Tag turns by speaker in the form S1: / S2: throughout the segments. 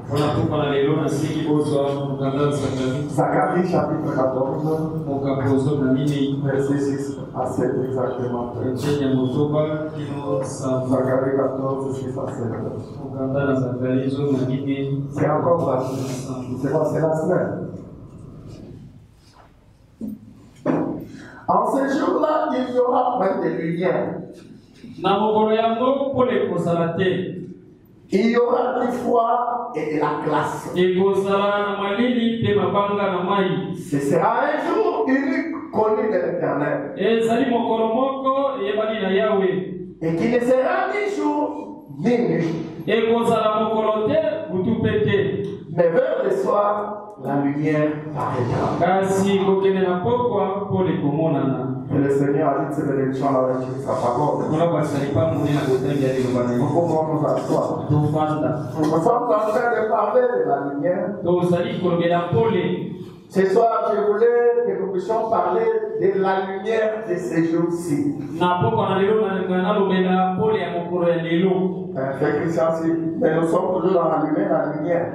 S1: Zacharie. Zacharie chapitre 14, verset 6 à 7 exactement. Zacharie 14, 6 à 7. C'est encore ça. C'est quoi? C'est la semaine. En ce jour-là, il y aura point de lumière. Il y aura du froid et de la glace. Ce sera un jour unique connu de l'Éternel. Et qui ne sera ni jour ni nuit. Mais vers le soir, la lumière paraîtra. Et le Seigneur a dit que c'est l'élection à la lecture de sa parole. Pourquoi nous asseoir? Nous sommes en train de parler de la lumière. Ce soir, je voulais que nous puissions parler de la lumière de ces jours-ci. Frère Christian, mais nous sommes toujours dans la lumière.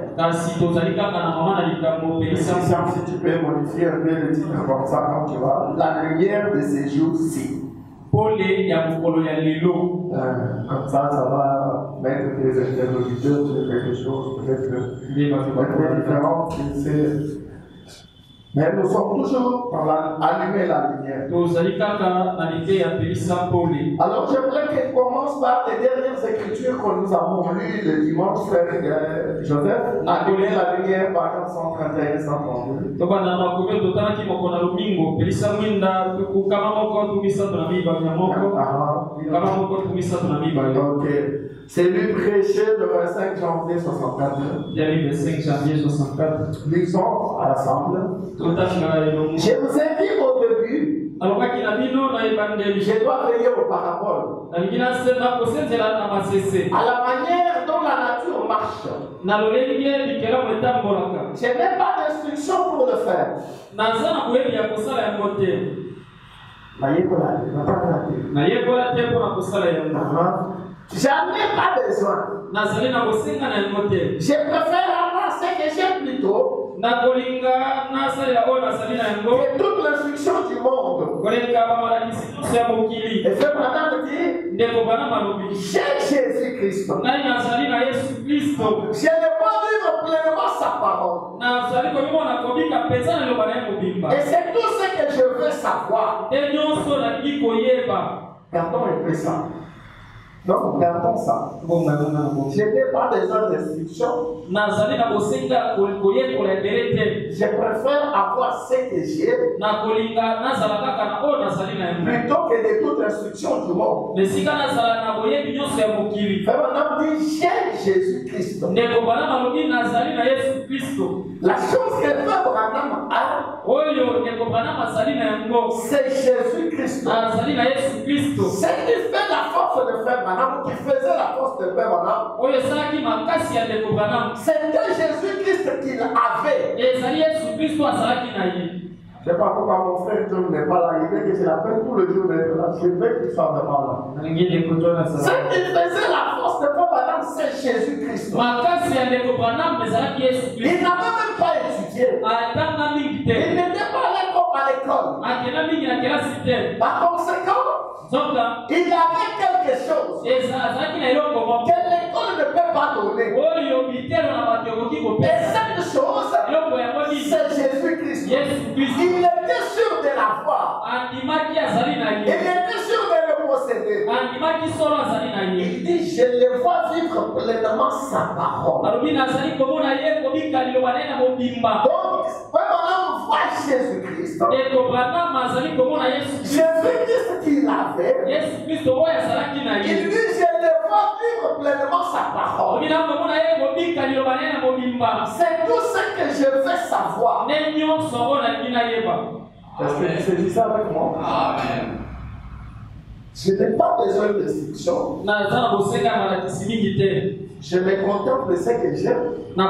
S1: Christian, si tu peux modifier un peu le titre comme ça quand tu vas. La lumière de ces jours-ci. Comme ça, ça va mettre des interlocuteurs sur quelque chose peut-être différent. Mais nous sommes toujours dans allumer la lumière. Alors j'aimerais qu'on commence par les dernières écritures que nous avons lues le dimanche, frère Joseph. Allumer la lumière, par exemple 131 132. Ok. C'est lui prêché le 25 janvier 64. Lisons ensemble. Je vous ai dit au début, je dois veiller aux paraboles. À la manière dont la nature marche. Je n'ai pas d'instruction pour le faire. J'en ai pas besoin. Je préfère avoir ce que j'ai plutôt que toute l'instruction du monde. Et frère Madame dit, j'ai Jésus-Christ. Je ne peux vivre pleinement sa parole. Et c'est tout ce que je veux savoir. Gardons un peu ça. Donc, gardons ça. Je n'ai pas besoin d'instruction. Je préfère avoir ce que j'ai plutôt que de toute instruction du monde. Frère Madame dit, j'ai Jésus-Christ. La chose que Frère Branham a, c'est Jésus-Christ. C'est qui fait la force de Frère Branham, qui faisait la force de Frère Branham. C'était Jésus-Christ qu'il avait. Je ne sais pas pourquoi mon frère John n'est pas là. Il veut que je l'appelle tout le jour d'être là. Je veux qu'il soit vraiment là. Ce qui faisait la force de Frère Branham, c'est Jésus-Christ. Il n'avait même pas étudié. Il n'était pas allé comme à l'école. Par conséquent, il avait quelque chose que l'école ne peut pas donner. Et cette chose, c'est Jésus-Christ. Il était sûr de l'avoir. Il était sûr de le posséder. Il dit, je le vois vivre pleinement sa parole. Donc, vraiment, on voit Jésus-Christ. Jésus-Christ qu'il avait. Il dit, je le vois vivre pleinement sa parole. C'est tout ce que je veux savoir. Est-ce que tu sais ça avec moi? Amen. Je n'ai pas besoin d'instruction. Je me contente de ce que j'aime. Je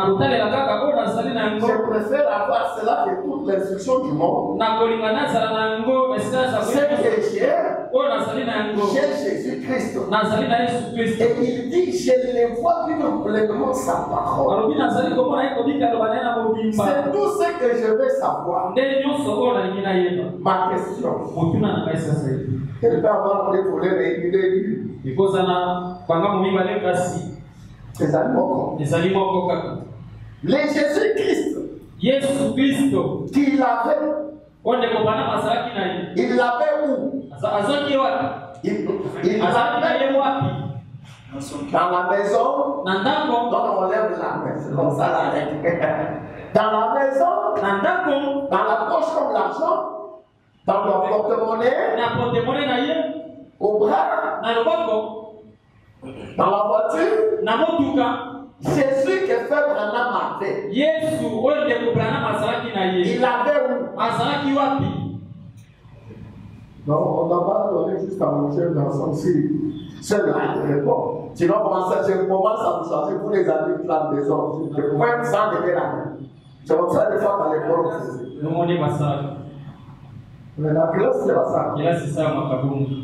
S1: préfère avoir cela que toute l'instruction du monde. Ce que j'ai Jésus-Christ. Et il dit, je les vois vivre pleinement sa parole. C'est tout ce que je veux savoir. Ma question. Elle peut avoir des problèmes et une début. Les animaux. Les Jésus-Christ. Qu'il avait. Il l'avait où? Il l'avait dans la maison. Donc on lève la main. C'est comme ça la règle. Dans la maison. Dans la poche comme l'argent. Dans le porte-monnaie. Au bras. Dans la voiture. Jésus que fait Branham avait. Il avait où? Non, on n'a pas donné juste à manger dans son style. C'est là qui répond. Sinon, comment ça vous changer pour les adultes là des hommes? Même sans lever la main. C'est comme ça des fois dans l'école. Mais la classe, c'est pas ça.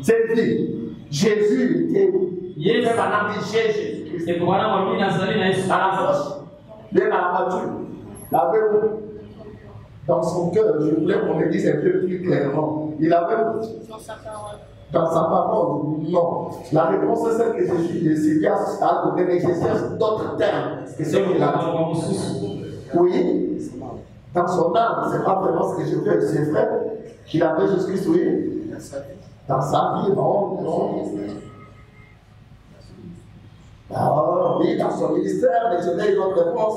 S1: C'est dit, Jésus était. Il était Branham dit Jésus-Christ. Dans la poche, il est dans la voiture. Il avait où? Dans son cœur, je voulais qu'on me dise un peu plus clairement. Il avait où? Dans sa parole, non. La réponse est celle que Jésus a donné, mais je cherche d'autres termes que ceux qu'il a dit. Oui. Dans son âme, c'est pas vraiment ce que je veux. C'est vrai qu'il avait Jésus-Christ, oui. Dans sa vie, non. Ah, oui, dans son ministère, mais je n'ai une autre réponse.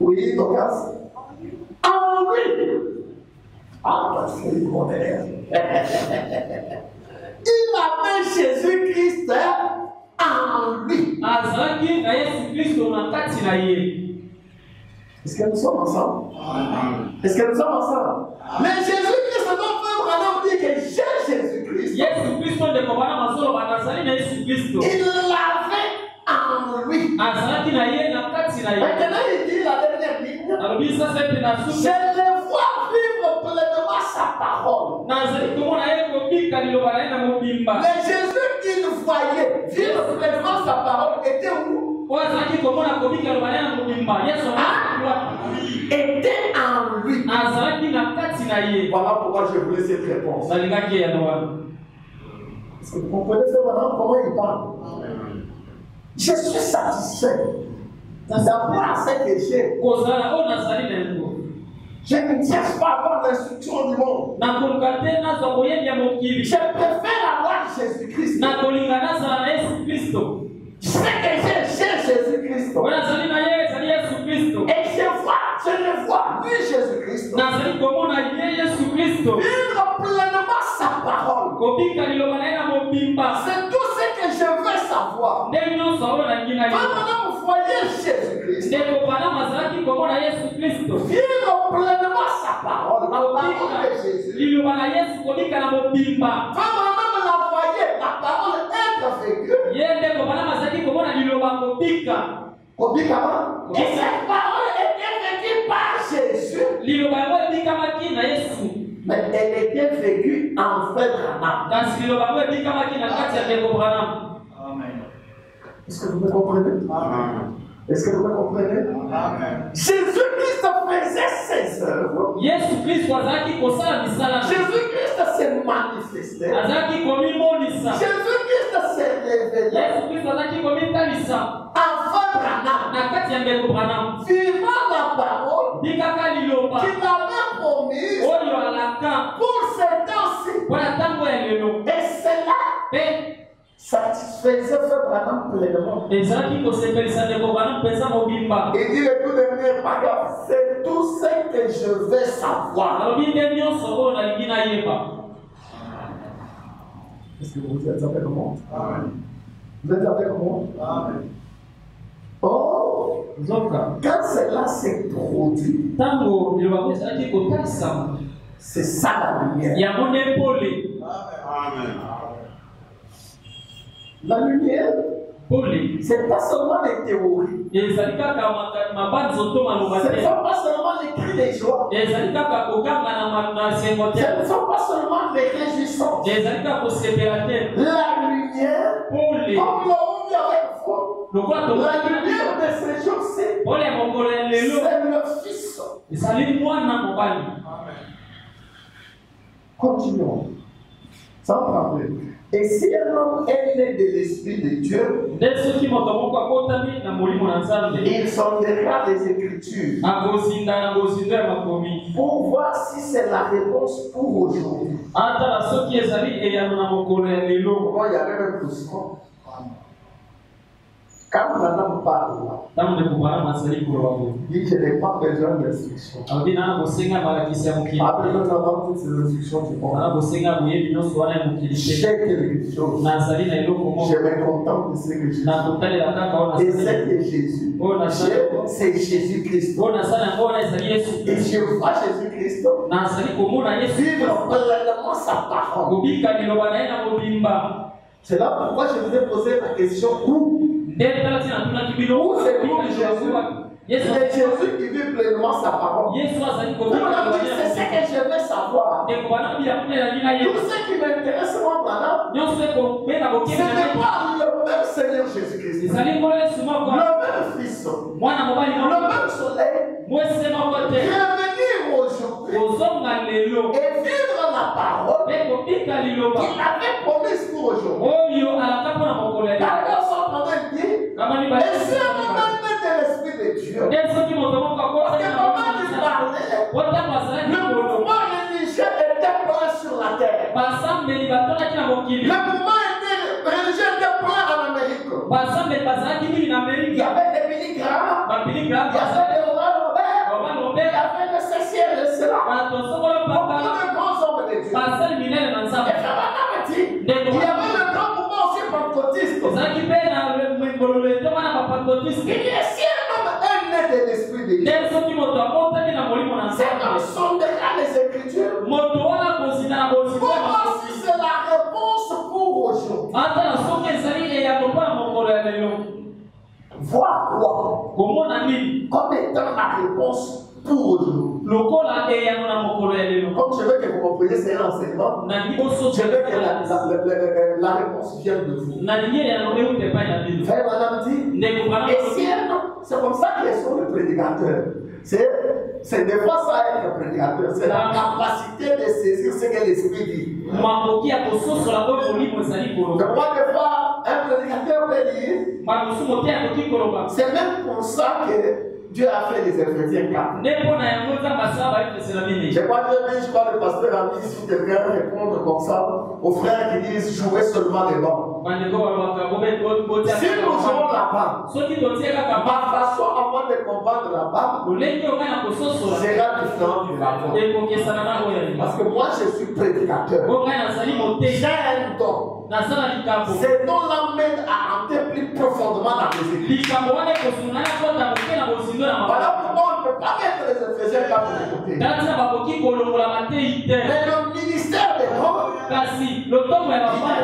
S1: Oui, Docas. Ah oui! Ah, c'est mon élève. Il avait Jésus-Christ en lui. Est-ce que nous sommes ensemble? Est-ce que nous sommes ensemble? Mais Jésus-Christ, notre frère Branham dit que j'ai Jésus-Christ. Il l'avait en lui. Maintenant, il dit la dernière ligne. Je le vois vivre pleinement sa parole. Mais Jésus qu'il voyait vivre pleinement sa parole était où? Était en lui. Voilà pourquoi je voulais cette réponse. Est-ce que vous comprenez ça maintenant? Comment il parle? Je suis satisfait d'avoir ce que j'ai. Je ne cherche pas à avoir l'instruction du monde. Je préfère avoir Jésus-Christ. Je sais que j'ai Jésus-Christ. Et je le vois, lui Jésus-Christ. Vivre pleinement sa parole. C'est tout ce que je veux savoir. Quand maintenant vous voyez Jésus-Christ, vivre pleinement sa parole, la parole de Jésus. Quand maintenant vous la voyez, la parole être vécue. Et cette parole était vécue par Jésus. Mais elle était vécue en frère Branham. Est-ce que vous me comprenez? Est-ce que vous me comprenez? Jésus-Christ faisait ses œuvres. Jésus-Christ s'est manifesté. Jésus-Christ s'est révélé. Enfin Branham, vivant la parole qu'il avait promise pour ce temps-ci. Et cela satisfaisait Frère Branham pleinement. Il dit le tout dernier paragraphe, c'est tout ce que je veux savoir. Est-ce que vous êtes avec moi? Vous êtes avec moi? Oh, quand cela s'est produit, c'est ça la lumière. La lumière c'est pas seulement les théories. Ce ne sont pas seulement les cris de joie. Ce ne sont pas seulement les réjouissances. La lumière, comme l'homme avec foi. La lumière de ces jours, c'est le Fils. Continuons. Sans problème. Et si un homme est né de l'Esprit de Dieu, il sondera les Écritures pour voir si c'est la réponse pour aujourd'hui. Pourquoi il y avait même doucement? Quand madame parle, dit je n'ai pas besoin d'instruction. Pas besoin d'avoir toutes ces instructions du monde. J'ai quelque chose. Je me contente de ce que je fais. Et c'est que Jésus. C'est Jésus-Christ. Et je vois Jésus-Christ vivre pleinement sa parole. C'est là pourquoi je vous ai posé la question où? Où c'est pour Jésus? C'est Jésus qui vit pleinement sa parole. C'est ce que je veux savoir. Tout ce qui m'intéresse, moi, madame, ce n'est pas le même Seigneur Jésus-Christ, le même Fils, le même soleil, revenir aujourd'hui et vivre la parole qu'il avait promise pour aujourd'hui. D'ailleurs, son nom dit, et c'est un moment de l'Esprit de Dieu. Parce que comment il parlait, le mouvement religieux était plein sur la terre. Le mouvement religieux était plein en Amérique. Il y avait des Billy Graham, il y avait des Romain Robert, il y avait le Céciel, le Sénat. Beaucoup de grands hommes de Dieu. Et il y avait le grand mouvement aussi pentecôtiste. Il est si un homme est né de l'Esprit de Dieu. C'est un sondera les Écritures. Pour voir si c'est la réponse pour aujourd'hui. Voir quoi? Comme étant la réponse pour aujourd'hui. Comme je veux que vous compreniez ces renseignements, je veux que la réponse vienne de vous. Frère, madame dit, et si un homme, c'est comme ça qu'ils sont les prédicateurs. C'est des fois ça être prédicateur, c'est la capacité de saisir ce que l'Esprit dit. De quoi des fois un prédicateur peut dire, c'est même pour ça que Dieu a fait les Éphésiens 4. Je crois que le pasteur a dit si quelqu'un répondre comme ça aux frères qui disent jouer seulement les bancs. Si nous jouons la barre, ma façon avant de comprendre la barre sera différente de la vôtre. Parce que moi je suis prédicateur. J'ai un don. Ces dons-là m'aident à entrer plus profondément dans les églises. Voilà pourquoi on ne peut pas mettre les Éphésiens là pour écouter. Mais le ministère des hommes, il est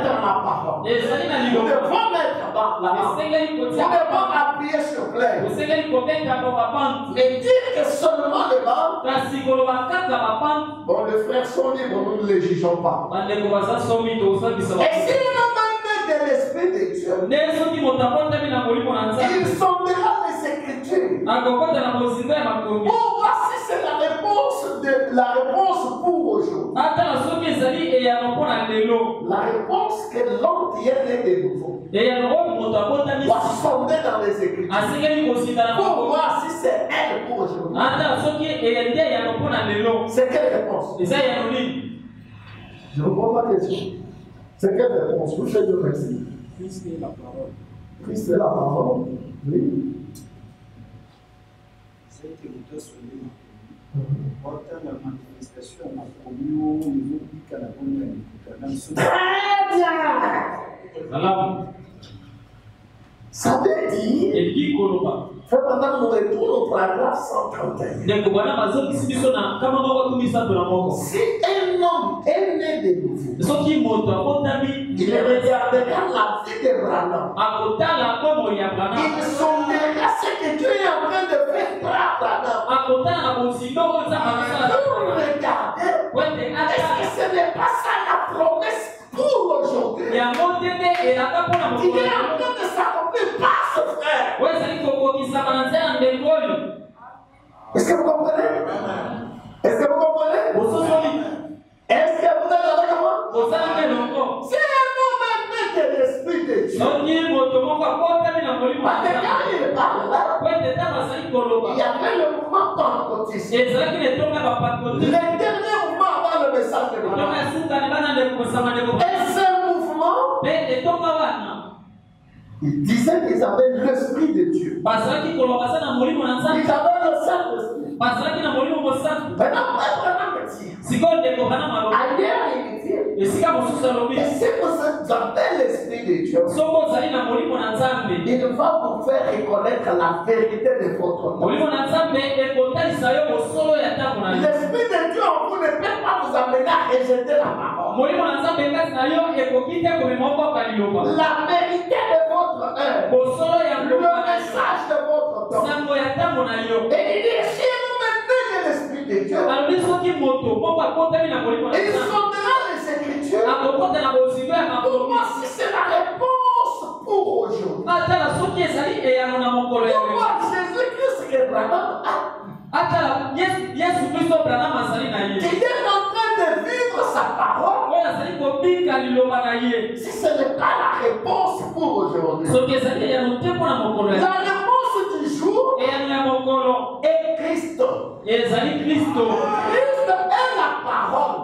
S1: dans la parole. Nous devons mettre dans la parole. Nous devons appuyer sur plaît. Et dire que seulement les bancs, bon, les frères sont libres, nous ne les jugeons pas. Et si l'homme est de l'Esprit de Dieu, il sondera les Écritures pour voir si c'est la réponse pour aujourd'hui. La réponse que l'homme qui est né de nouveau doit sonder dans les Écritures pour voir si c'est elle pour aujourd'hui. C'est quelle réponse? Je ne pose pas la question. C'est quelle réponse? Vous faites de merci.
S2: Christ est la parole.
S1: Christ est la parole. Oui.
S2: C'est que l'auteur soit là. Porte la manifestation à au niveau du Canada.
S1: Très bien. Ça veut dire Fait pendant nous retournons au paragraphe 131. Si un homme est né de nouveau, il regardera la vie d'Abraham. Il sondera ce que Dieu est en train de faire pour Abraham. Pour regarder, est-ce que ce n'est pas ça la promesse pour aujourd'hui? Il est en train de s'accomplir par ce frère. Est-ce que vous comprenez? Est-ce que vous comprenez? Est-ce que vous êtes avec moi? C'est un homme de l'esprit de Dieu. Quand il parle là, il y avait le mouvement pentecôtiste. Le dernier mouvement avant le message de Dieu. Et ce mouvement, il disait qu'ils avaient l'esprit de Dieu. Ils avaient le Saint-Esprit. Maintenant, ailleurs, il dit, et si vous avez l'esprit de Dieu, il va vous faire reconnaître la vérité de votre nom. L'esprit de Dieu en vous ne peut pas vous amener à rejeter la parole. La vérité de votre œuvre, le message de votre temps. Et il dit, si vous mettez de l'esprit de Dieu, il sondera les Écritures pour voir si c'est la réponse pour aujourd'hui. Pour voir Jésus-Christ est vraiment il est en train de vivre sa parole. Si ce n'est pas la réponse pour aujourd'hui, la réponse du jour est Christ. Christ est la parole.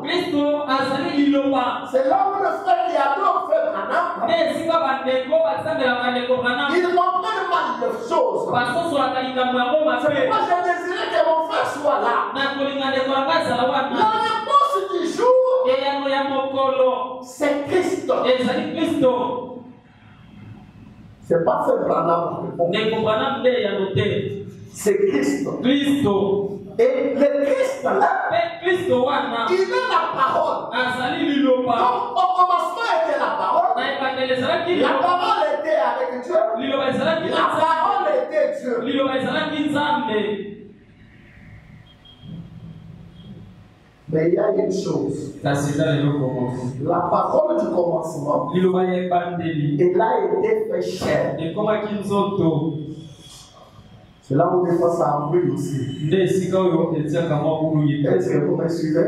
S1: C'est là où le frère Yadon fait Branham. Il comprend mal les choses. C'est pourquoi je désirais que mon frère soit là. La réponse du jour, c'est Christ. C'est pas fait Branham. C'est Christ. Et le Christ là, il est la parole. Comme au commencement était la parole, la parole était avec Dieu, la parole était Dieu. Mais il y a une chose. La parole du commencement, elle a été fait chair. C'est là où des fois ça brûle aussi. Est-ce que vous me suivez?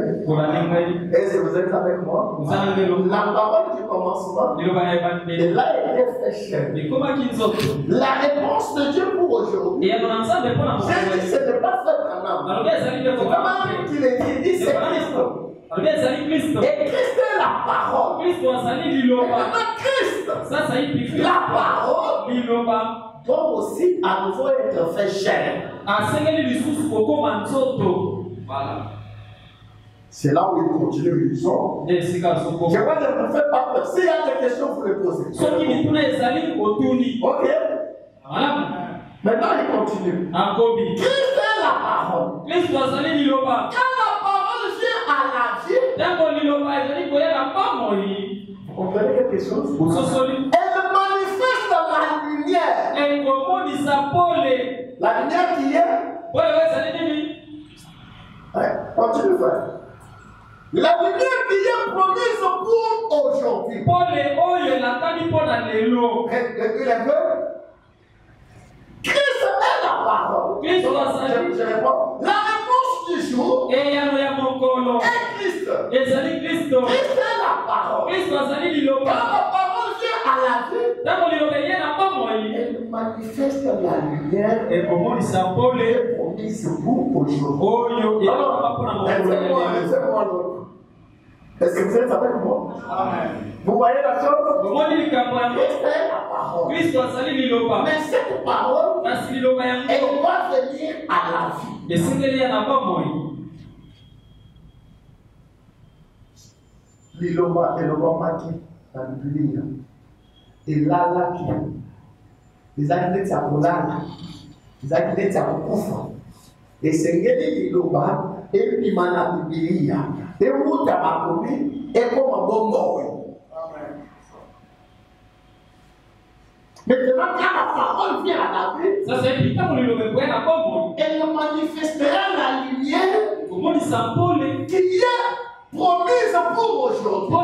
S1: Est-ce que vous êtes avec moi? La parole du commencement, elle a été fait chair. La réponse de Dieu pour aujourd'hui, j'ai dit ce n'est pas fait Branham. Comment qu'il est dit, c'est Christ. Et Christ est la parole. Et maintenant Christ, la parole, doit aussi à nouveau être fait chair. C'est là où il continue l'histoire. Je vois que vous ne faites pas peur. S'il y a des questions, vous les posez. Ok. Maintenant, il continue. Christ est la parole. Quand la parole vient à la vie, vous comprenez quelque chose? Elle manifeste la lumière. La lumière qui est. Continue, frère. La lumière qui est promise pour aujourd'hui. Christ est la parole. Je réponds. La réponse du jour est Christ. Christ est la parole. Quand la parole vient à la vie, elle manifeste la lumière est promise pour aujourd'hui. Est-ce que vous êtes avec moi? Amen. Vous voyez la chose? Christ est la parole. Mais cette parole, elle doit venir à la vie. Liloba maki na Biblia. Elala ki Les actes à Moulana, les actes à Koufa, et c'est Ngeli Loba, et puis Mana Bibilia, et Mouta Makobi, et comme un bon mot. Maintenant, quand la parole vient à la vie,
S3: ça c'est évident, on le met à quoi?
S1: Elle manifestera la lumière
S3: comment il s'appelle
S1: qui est promise pour aujourd'hui.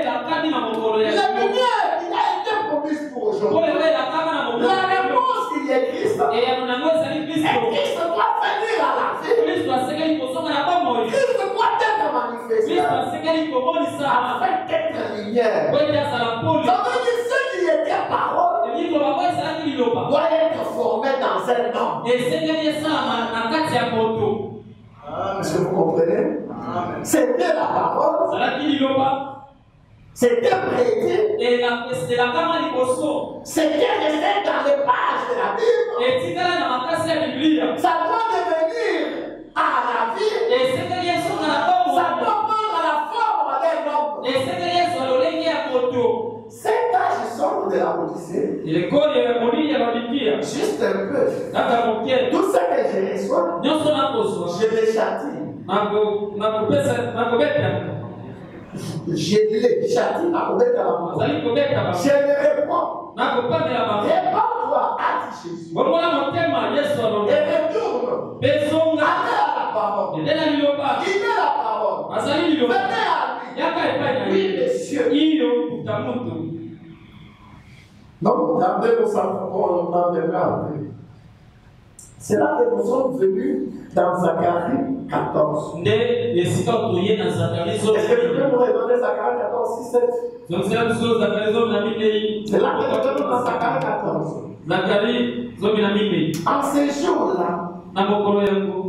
S1: La lumière qui a été promise pour aujourd'hui. La réponse il est Christ. Et Christ doit venir à la vie. Christ doit être manifesté. Afin d'être lumière. Ça veut dire ce qui était parole doit être formé dans un homme. Est-ce que vous comprenez? C'était la parole. C'était prêté. C'était resté dans les pages de la Bible. Ça doit devenir à la vie. Ça doit prendre la forme d'un homme. Cet âge sombre de la Odyssée. Juste un peu. Tout ça que je reçois, je les châtie. Je les châtie à commettre la mort. Je les réponds. Réponds-toi, a dit Jésus. Et retourne. Allez à la parole. Il est la parole. Venez à lui. Oui, monsieur. Donc, après, on en verra. C'est là que nous sommes venus dans Zacharie 14. Est-ce que tu peux nous redonner Zacharie 14, 6, 7? C'est là que nous sommes dans Zacharie 14. En ces jours-là,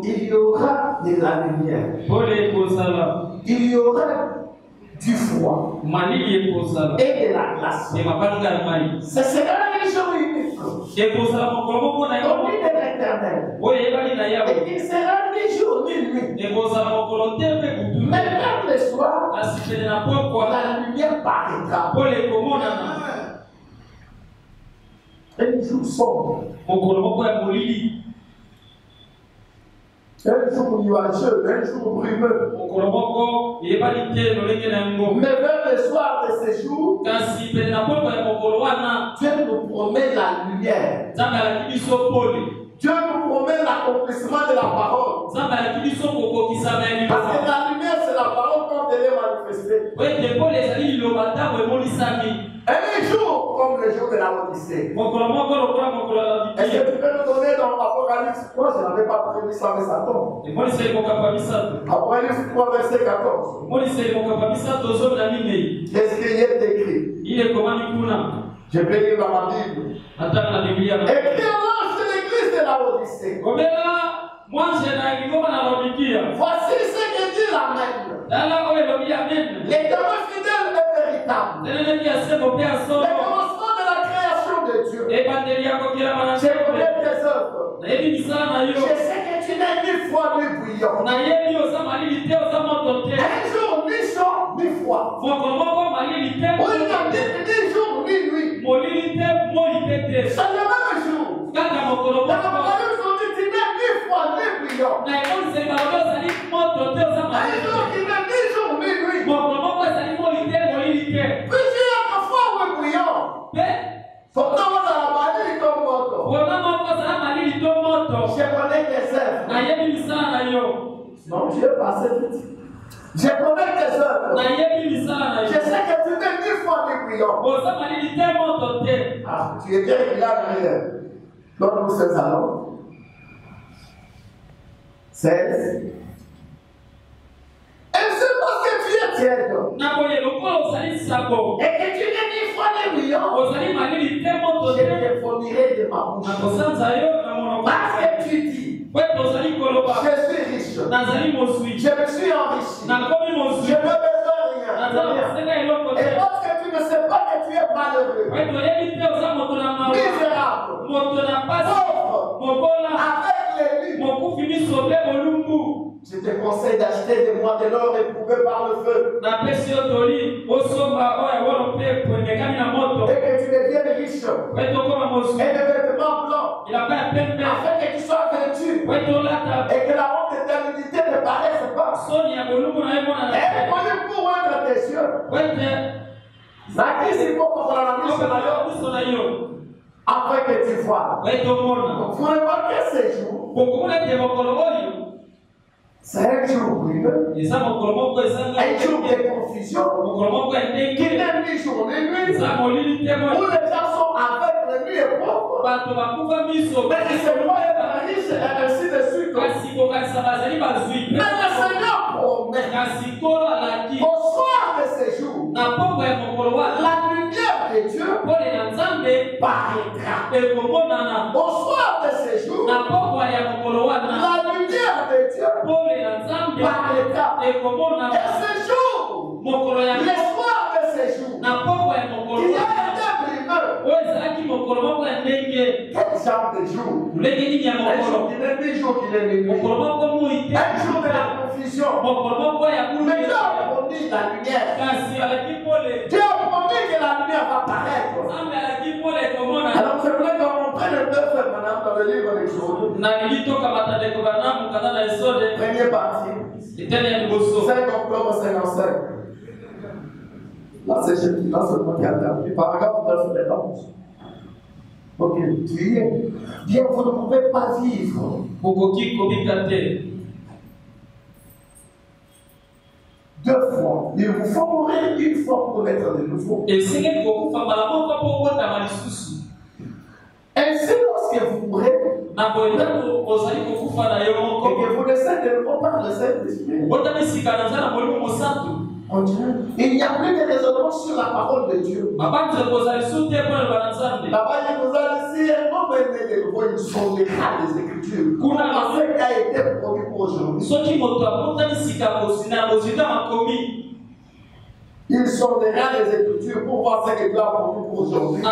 S1: il y aura de la lumière. Il y aura du froid et de la glace. Ce sera un jour unique. Au milieu de l'Éternel. Et il sera ni jour ni nuit. Mais vers le soir, la lumière paraîtra. Un jour sombre. Un jour nuageux, un jour brumeux. Mais vers le soir de ces jours, Dieu nous promet la lumière. Dieu nous promet l'accomplissement de la parole. Parce que la lumière, c'est la parole quand elle est manifestée. Un jour comme le jour de la Odyssée. Est-ce que tu peux nous donner dans Apocalypse 3? Je n'avais pas prévu ça, mais ça tombe. Apocalypse 3, verset 14. Qu'est-ce qu'il y a écrit? Je vais lire dans ma Bible. Écrit à l'ange de l'église de la Odyssée. Voici ce que dit l'Amen. L'éternel fidèle et véritable. Le commencement de la création de Dieu. Je connais tes œuvres. Je sais que tu n'es ni froid ni bouillant. Un jour ni chaud ni froid. Oui, ni jour ni nuit. C'est le même jour. Dans l'Apocalypse, on dit tu n'es ni froid ni bouillant. Un jour qui n'est ni jour ni nuit. Puis tu es à froid ou bouillant. Pourtant, on a la maladie comme moto. Je connais tes œuvres. Non, je vais passer vite. Je connais tes œuvres. Je sais que tu n'es ni froid ni bouillant. Ah, tu es bien là derrière. Donc nous sommes allons. 16. Et c'est parce que tu es tiède. Et que tu n'es ni froid ni bouillant. Je te fournirai de ma bouche. Parce que tu dis, je suis riche. Je me suis enrichi. Je ne besoin rien. Et parce que tu ne sais pas que tu es malheureux, misérable, pauvre, avec les nues, je te conseille d'acheter de moi de l'or éprouvé par le feu. Et que tu deviennes riche. Et de vêtements afin que tu sois vêtu et que la honte de ta nudité ne paraisse pas. Et pour oindre tes yeux. Afin que tu vois. Vous remarquez ces jours. C'est un jour brûleux, un jour de confusion, qui n'est ni jour ni nuit, où les gens sont avec le nuit et pauvres, mais ils se voient être riches et ainsi de suite. Mais le Seigneur promet qu'au soir de ces jours, la lumière de Dieu paraîtra. Au soir de ces jours, la lumière de Dieu paraîtra. Et ce jour, l'espoir de ces jours, qui a été brimeux, quel genre de jour? Un jour qui n'est ni jour qui n'est ni nuit. Un jour de la confusion. Mais Dieu a promis la lumière. Dieu a promis que la lumière va paraître. Alors je voulais qu'on prenne un peu maintenant dans le livre des jours. Première partie. 5 octobre 55. Là, c'est seulement qui a terminé. Paragraphe 9 maintenant. Ok, priez. Bien, vous ne pouvez pas vivre. Deux fois. Il vous faut mourir une fois pour naître de nouveau. Ainsi, lorsque vous mourrez, et que vous naissez de nouveau par le Saint-Esprit, il n'y a plus de raisonnement sur la parole de Dieu. Là-bas, il nous a dit, si un homme est né de nouveau, il sondera les Écritures. Comment ce qui a été promis pour aujourd'hui? Il sondera les Écritures pour voir ce que Dieu a promis pour aujourd'hui.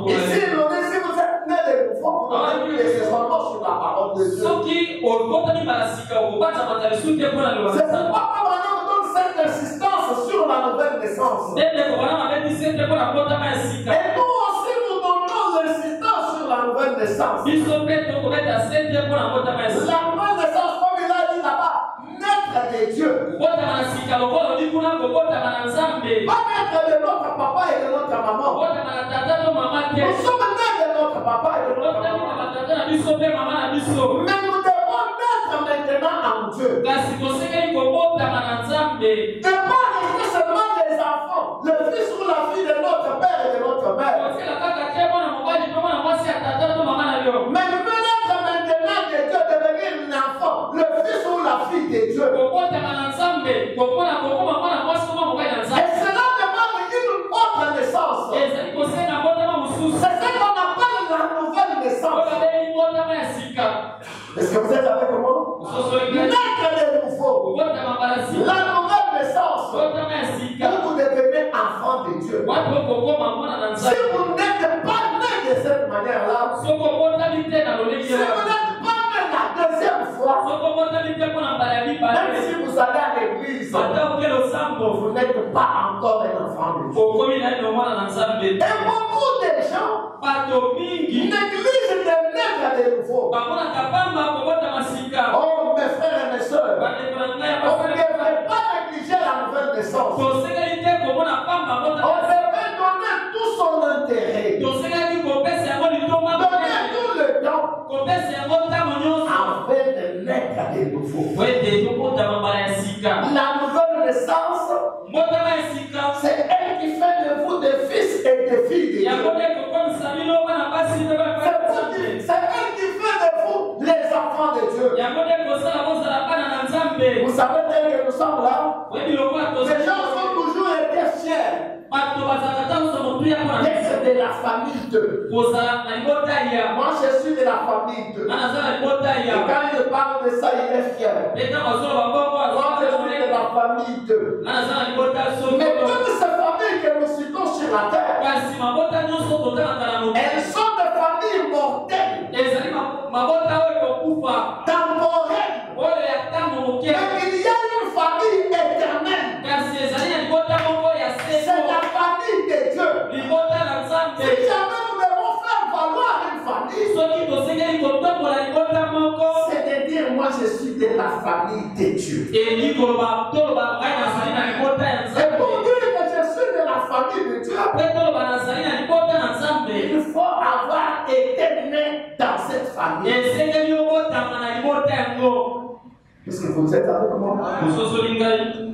S1: Et si vous êtes né de nouveau, vous n'avez plus de raisonnement sur la parole de Dieu. C'est pourquoi maintenant on donne cette insistance sur la nouvelle naissance. Et nous aussi nous donnons l'insistance sur la nouvelle naissance. La nouvelle naissance, comme il a dit là-bas, naître de Dieu. Pas naître de notre papa et de notre maman. Nous sommes nés de notre papa et de notre maman. Mais nous devons naître maintenant en Dieu. Ne pas rester seulement des enfants, le fils ou la fille de notre père et de notre mère. Mais nous devons naître maintenant de Dieu, devenir un enfant, le fils ou la fille de Dieu. Et cela demande une autre naissance. C'est ce qu'on appelle la nouvelle naissance. Est-ce que vous êtes avec moi? Naître de nouveau. La nouvelle naissance. Où vous devenez enfant de Dieu. Si vous n'êtes pas né de cette manière-là, si vous n'êtes pas né la deuxième fois, même si vous allez à l'église, vous n'êtes pas encore un enfant de Dieu. Et beaucoup de gens négligent de naître de nouveau. Oh mes frères et mes soeurs, on ne devrait pas négliger la nouvelle naissance. On devrait donner tout son intérêt, donner tout le temps afin de naître de nouveau. La nouvelle naissance, c'est elle qui fait de vous des fils et des filles de Dieu. C'est elle qui fait de vous les enfants de Dieu. Vous savez, dès que nous sommes là, les gens sont toujours été fiers d'être de la famille d'eux. Moi, je suis de la famille d'eux. Et quand il parle de ça, il est fier. Moi, je suis de la famille d'eux. Mais toutes ces familles que nous citons sur la terre, elles sont des familles mortelles, temporelles. Mais il y a une famille éternelle. C'est la famille de Dieu. Si jamais nous devons faire valoir je suis de la famille de Dieu.
S3: Et pour dire que
S1: je suis de la famille de Dieu, il faut avoir été né dans cette famille. Est-ce que vous êtes avec moi?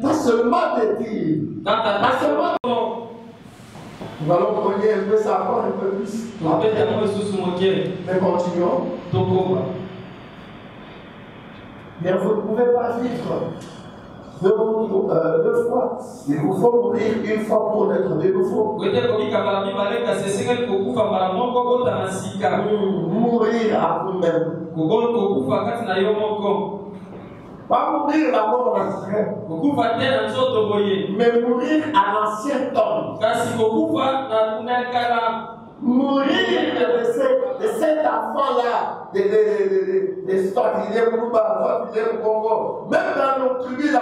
S1: Pas seulement de dire. Pas seulement. Nous allons prendre un peu ça encore un peu plus. Mais continuons. Mais vous ne pouvez pas vivre deux fois. Il vous faut mourir une fois pour naître de nouveau. Mourir à vous-même. Pas mourir la mort naturelle. Mais mourir à l'ancien homme. Mourir de cet enfant-là, des Spartiliens, même dans nos tribus là,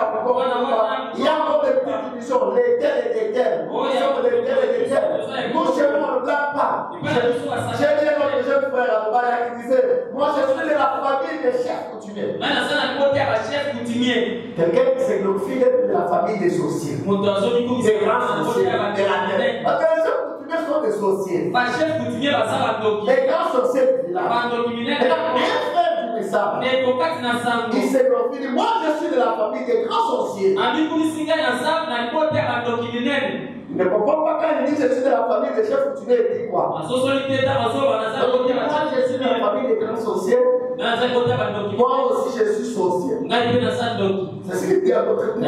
S1: il y a encore des petites divisions, les terres et les terres. Nous sommes les terres et les terres. Nous, chez nous, on ne blague pas. J'ai dit à notre jeune frère à Bala qui disait, moi je suis de la famille des chefs coutumiers. Quelqu'un qui s'est glorifié de la famille des sorciers. Des grands sorciers, de la terre. Sont des sorciers. Les grands sorciers là. Un frère du message. Il s'est glorifié. Moi je suis de la famille des grands sorciers. Il ne comprend pas quand il dit je suis de la famille des chefs coutumiers, il dit quoi? Moi je suis de la famille des grands sorciers. Moi aussi je suis sorcier. C'est ce qu'il dit à notre Dieu.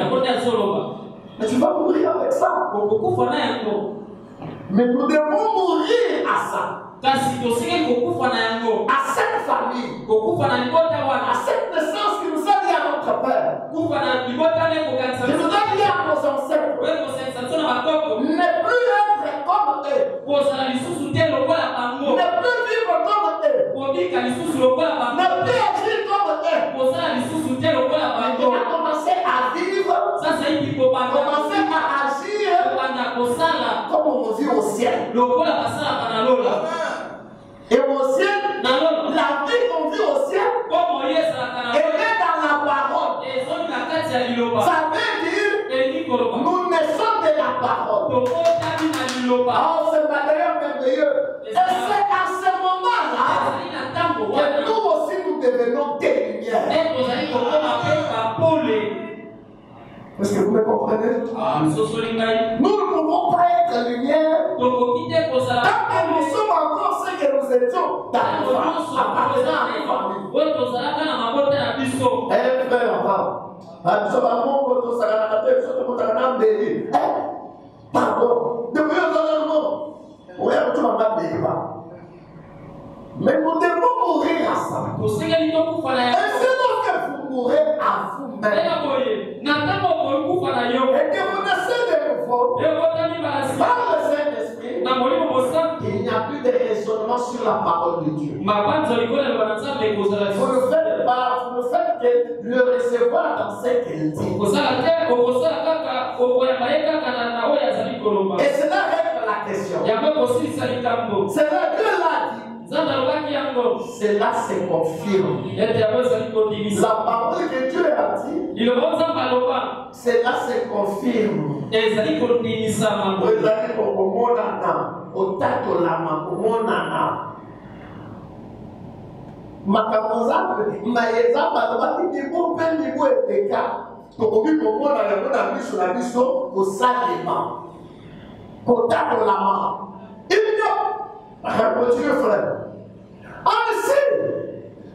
S1: Mais tu vas mourir avec ça. Mais nous devons mourir à ça. À cette famille. À cette naissance qui nous a dit à notre père. Qui nous a dit à nos ancêtres. Ne plus être comme eux. Ne plus vivre comme eux. Ne plus agir comme eux. On a commencé à vivre. Commencer à agir. Comme on dit au ciel. Et au ciel, la vie qu'on vit au ciel, elle est dans la parole. Ça veut dire, nous naissons de la parole. Oh, c'est merveilleux. Et c'est à ce moment-là que nous aussi nous devenons des lumières. Est-ce que vous me comprenez? Nous ne pouvons pas être lumière tant que nous sommes encore ceux que nous étions dans la appartenant à la famille. Pardon. Mais nous devons mourir à ça. Et c'est lorsque vous mourrez à vous-même. Et que vous naissez de nouveau par le Saint-Esprit, il n'y a plus de raisonnement sur la parole de Dieu. Vous ne faites que le recevoir dans ce qu'il dit. Et cela règle la question. Cela Dieu l'a dit. Cela se confirme. La parole que Dieu a dit, cela se confirme.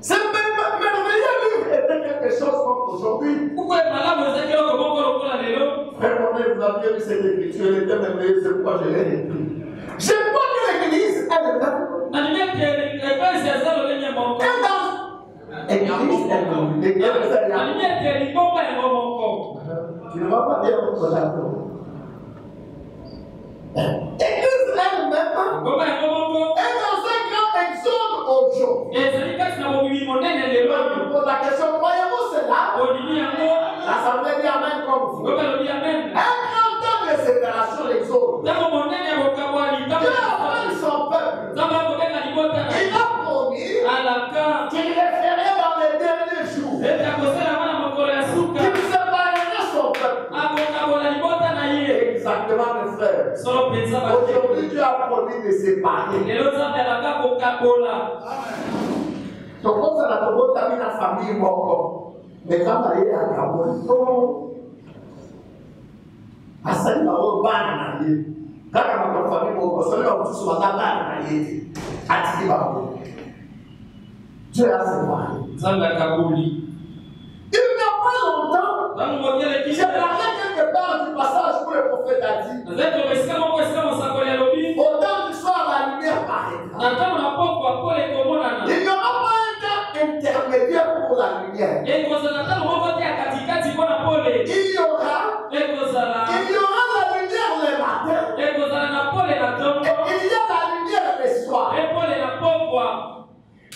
S1: C'est merveilleux livre était quelque chose comme aujourd'hui. Frère, vous aviez lu cette écriture, elle était merveilleuse, c'est pourquoi je l'ai écrit. Je vois que l'église, elle est là. Tu ne vas pas dire autre chose. L'église elle-même est dans un grand exode aujourd'hui. Je pose la question, croyez-vous cela? L'Assemblée dit Amen comme vous. Un grand temps de séparation, l'exode. Dieu a appelé son peuple. Il a promis qu'il les ferait dans les derniers jours. Aujourd'hui, Dieu a promis de séparer. Donc, quand ça n'a pas mis la famille, mais quand il y a un Gabon, à ça, il va avoir un quand on a une famille, on va tous se Dieu a séparé. Il n'y a pas longtemps, j'ai parlé quelque part du passage où le prophète a dit au temps du soir, la lumière paraîtra. Il n'y aura pas un temps intermédiaire pour la lumière. Il y aura la lumière le matin. Et il y a la lumière le soir.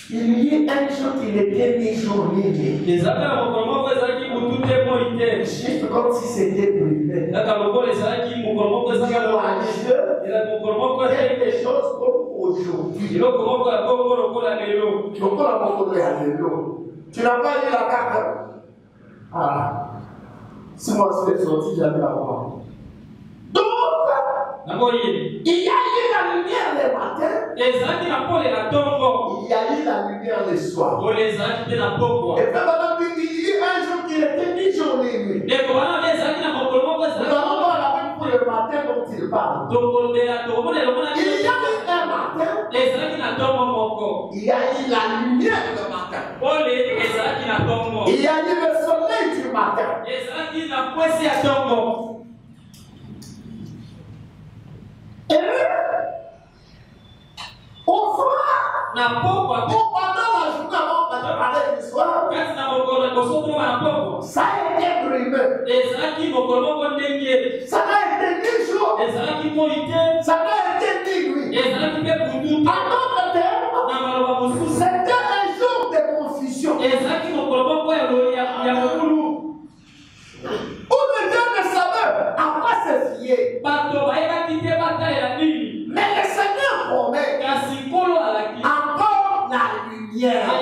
S1: Il y a un jour qui n'était ni jour ni nuit. Juste comme si c'était privé. Quelque chose comme aujourd'hui. Tu n'as pas lu la carte? Ah. Si moi je suis sorti, j'allais la voir. Donc, il y a eu la lumière le matin. Il y a eu la lumière le soir. Et puis maintenant, il y a un jour qui était ni jour ni nuit. Nous allons voir la même pour le matin dont il parle. Il y a eu un matin. Il y a eu la lumière le matin. Il y a eu le soleil du matin. Et au soir, pendant la journée avant de parler du soir, ça a été brimé. Ça n'a été ni jour, ça n'a été ni nuit. En d'autres termes, c'était un jour de confusion. Où les gens ne savaient à quoi se fier. Mais le Seigneur promet encore la lumière. Le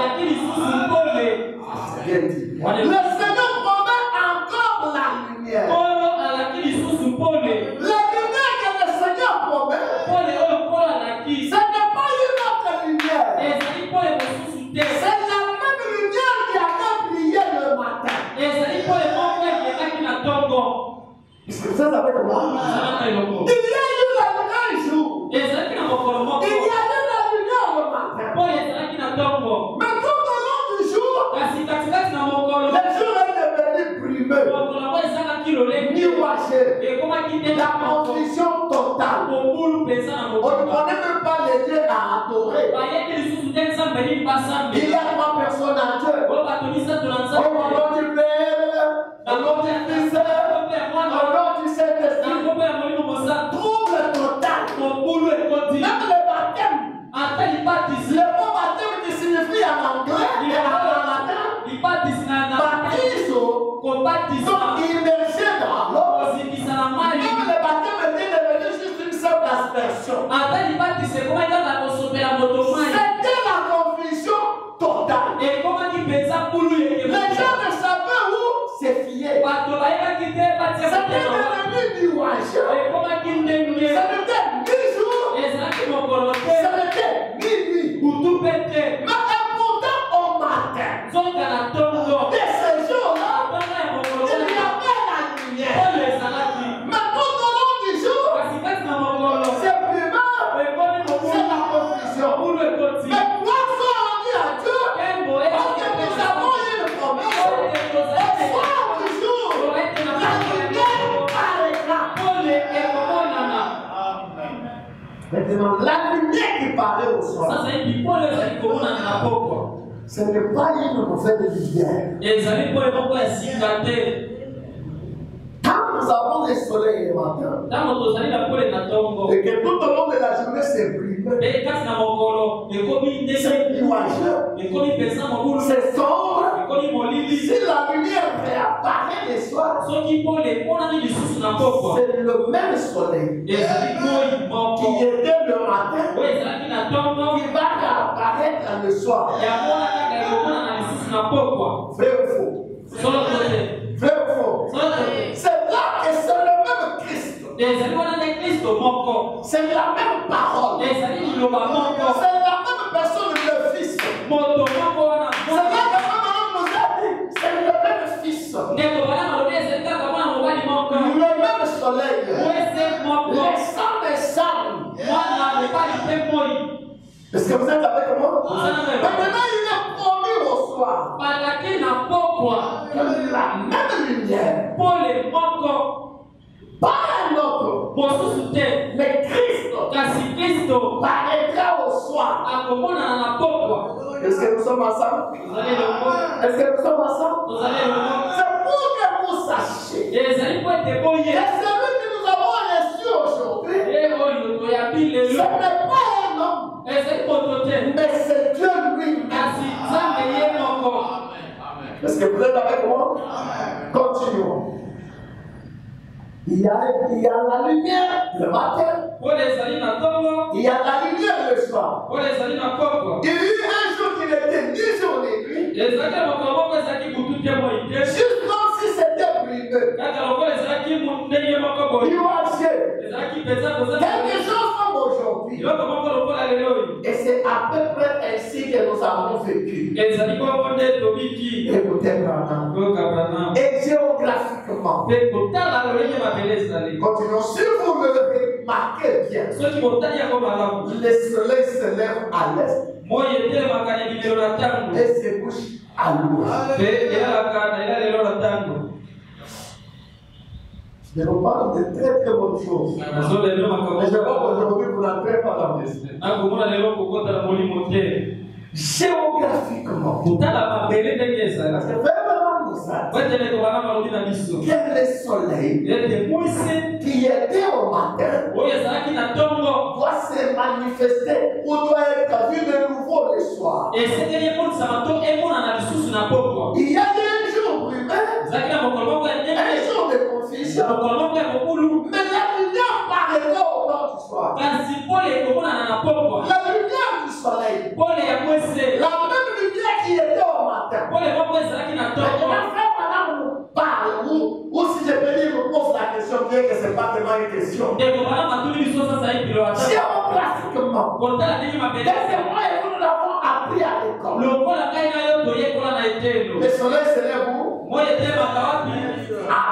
S1: Seigneur promet encore la lumière. La lumière que le Seigneur promet, ce n'est pas une autre lumière. C'est la même lumière qui a brillé le matin. Ça va être comment? Il y a eu la lumière un jour. Il y a eu la lumière le matin. Mais tout au long du jour, le jour est devenu brumeux. Nuageux. La confusion totale. On ne connaît même pas les dieux à adorer. Il y a 3 personnes à Dieu. Au nom du Père, au nom du Fils, au nom du Saint-Esprit. Trouble total. Même le baptême. Le mot baptême qui signifie en anglais et en latin, baptizo, donc immergé dans l'eau. Même le baptême était devenu juste une simple aspersion. C'était la confusion totale. Les gens ne savaient où se fier. C'était devenu nuageux. C'était mi-jour. C'était mi-nuit. Mais important au matin de ce jour-là, il y avait la lumière. Mais tout au long du jour, c'est primeur, c'est la confusion. Mais gloire soit rendue à Dieu, parce que nous avons une promesse. Au soir du jour, la lumière paraîtra. Maintenant, la lumière qui paraît au soir, ce n'est pas une nouvelle lumière. Quand nous avons le soleil le matin, et que tout au long de la journée c'est brillant, c'est nuageux, c'est sombre, si la lumière réapparaît le soir, c'est le même soleil qui était le matin, qui va réapparaître le soir. Vrai ou faux? Vrai ou faux? C'est là que c'est le même Christ C'est la même parole. C'est la même personne, le Fils. C'est là que nous nous a dit, c'est le même Fils. Le même soleil. Les sangs des sangs. Est-ce que vous êtes avec moi? Maintenant, il est promis au soir que la même lumière, pas un autre, mais Christ paraîtra au soir. Est-ce que nous sommes ensemble? Est-ce que nous sommes ensemble? C'est pour que vous sachiez. Et celui que nous avons reçu aujourd'hui, ce n'est pas un homme, mais c'est Dieu lui-même. Est-ce que vous êtes avec moi? Continuons. Il y a la lumière le matin. Il y a la lumière le soir. Il y a eu un jour qui n'était ni jour ni nuit. Juste comme si c'était brûlé. Nuagé. Quelque chose comme aujourd'hui. Et c'est à peu près ainsi que nous avons vécu. Écoutez-moi. Et géographiquement. Continuons. Si vous me remarquez bien, le soleil se lève à l'est et se couche à l'ouest. Je vous parle de très très bonnes choses. Mais je vois qu'aujourd'hui vous n'entrez pas dans l'esprit. Géographiquement, parce que quel est le soleil qui était au matin doit se manifester ou doit être vu de nouveau le soir. Il y a un jour brûlé, un jour de confusion, mais la lumière paraîtra au temps du soir. La lumière du soleil, la même lumière qui était au matin. Ou si je peux dire, je pose la question, bien que ce n'est pas tellement une question. Géographiquement, dès que moi et vous nous l'avons appris à l'école. Le soleil se lève où? À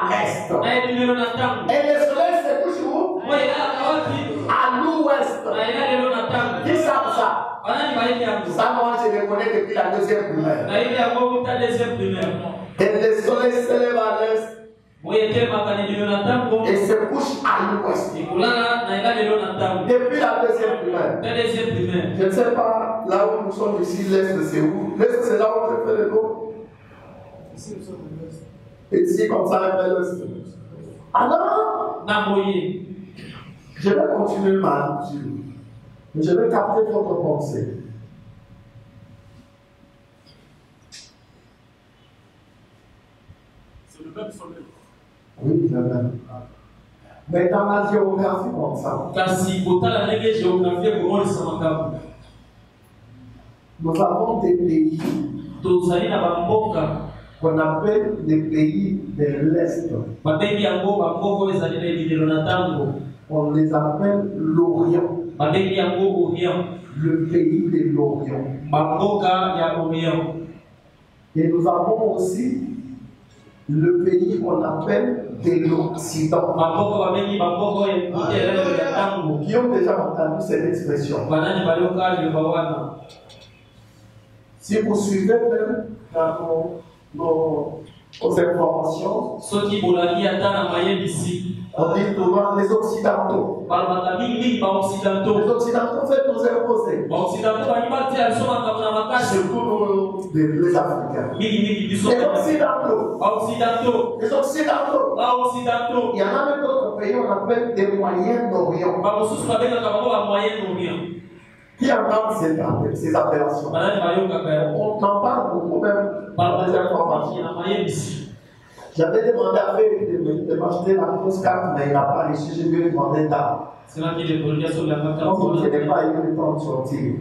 S1: l'est. Et le soleil se couche où? À l'ouest. Qui savent ça? Ça, moi, je le connais depuis la deuxième primaire. Et le soleil se lève à l'est et se couche à l'ouest. Depuis la deuxième primaire. Je ne sais pas, là où nous sommes ici, l'est c'est où? L'est c'est là où je fais le dos. Et ici, comme ça, elle fait l'est. Alors, je vais continuer ma lecture. Mais je vais capter votre pensée.
S2: C'est le même soleil.
S1: Oui, le même. Mais dans la géographie comme ça, nous avons des pays qu'on appelle des pays de l'Est. On les appelle l'Orient. Le pays de l'Orient. Et nous avons aussi le pays qu'on appelle de l'Occident. Qui ont déjà entendu cette expression. Si vous suivez même dans nos informations, on dit souvent les Occidentaux. Les Occidentaux veulent nous imposer. Surtout les Africains. Les Occidentaux. Les Occidentaux. Il y en a même d'autres pays qu'on appelle des Moyen-Orient. Qui entendent ces appellations? On en parle beaucoup même par les informations. J'avais demandé à Félix de m'acheter la grosse carte, mais il n'a pas réussi. Je lui ai demandé tard. Je n'ai pas eu le temps de sortir.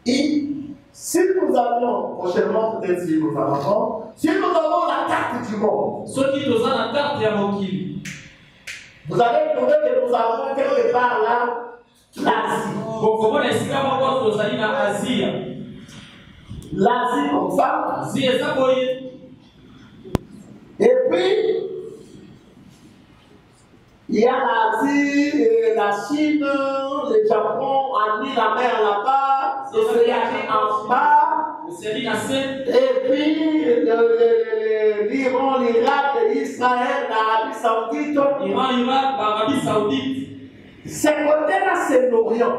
S1: Et si nous avions, prochainement peut-être si nous avons la carte du monde, Vous allez trouver que nous avons quelque part là l'Asie. L'Asie comme ça. Et puis, il y a l'Asie, la Chine, le Japon, a mis la mer là-bas, l'Océanie en bas, et puis l'Iran, l'Irak, Israël, l'Arabie Saoudite. Ces côtés-là, c'est l'Orient.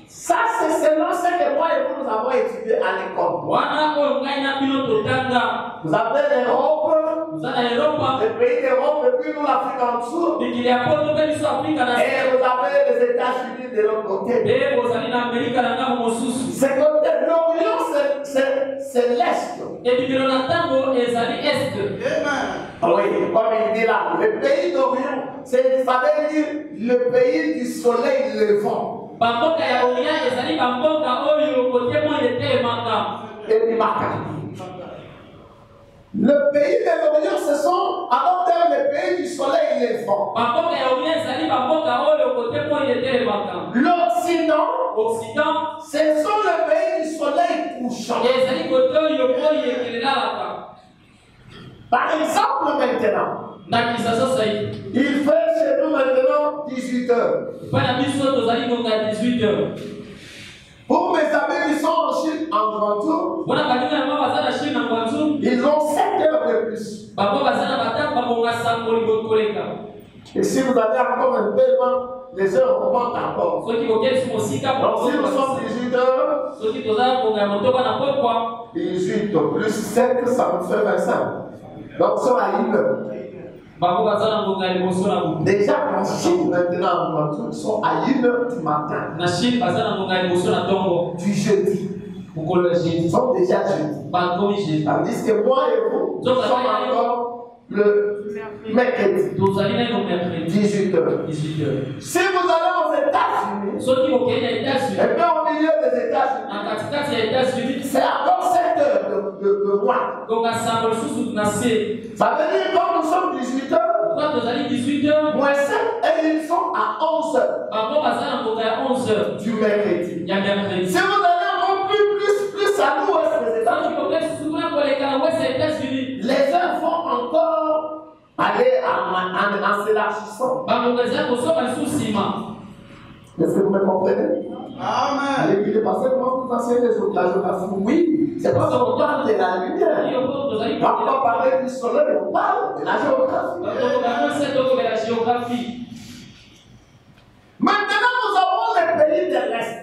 S1: Ça, c'est selon ce que moi et vous nous avons étudié à l'école. Vous avez l'Europe, les pays d'Europe, et puis nous l'Afrique en dessous. Et vous avez les États-Unis de l'autre côté. C'est côté l'Orient, c'est l'Est. Oui, comme il dit là, le pays d'Orient, ça veut dire le pays du soleil levant. Le pays de l'Orient, ce sont à long terme les pays du soleil levant. L'Occident, ce sont les pays du soleil couchant. Par exemple, maintenant, il fait chez nous maintenant 18 heures. Pour mes amis qui sont en Chine en Guangzhou, ils ont 7 heures de plus. Et si vous avez encore un peu, les heures augmentent encore. Donc si nous sommes 18 heures, 18 plus 7, ça nous fait 25. Donc nous sommes à 1 heure. Déjà en Chine maintenant, ils sont à 1 heure du matin. Du jeudi. Ils sont déjà jeudi. Tandis que moi et vous, nous sommes encore le mercredi. 18 heures. Si vous allez aux États-Unis, et bien au milieu des États-Unis, c'est encore 7 heures de mois. Ça veut dire quand nous sommes 18 heures, moins 7, et ils sont à 11 heures du mercredi. Si vous allez encore plus à l'ouest des États-Unis, les heures vont encore aller en s'élargissant. Est-ce que vous me comprenez? Amen. Allez, il est passé, comment vous enseignez la géographie? Oui, c'est parce qu'on parle de la lumière. Quand on va parler du soleil, on parle de la géographie. Maintenant, nous avons les pays de l'Est.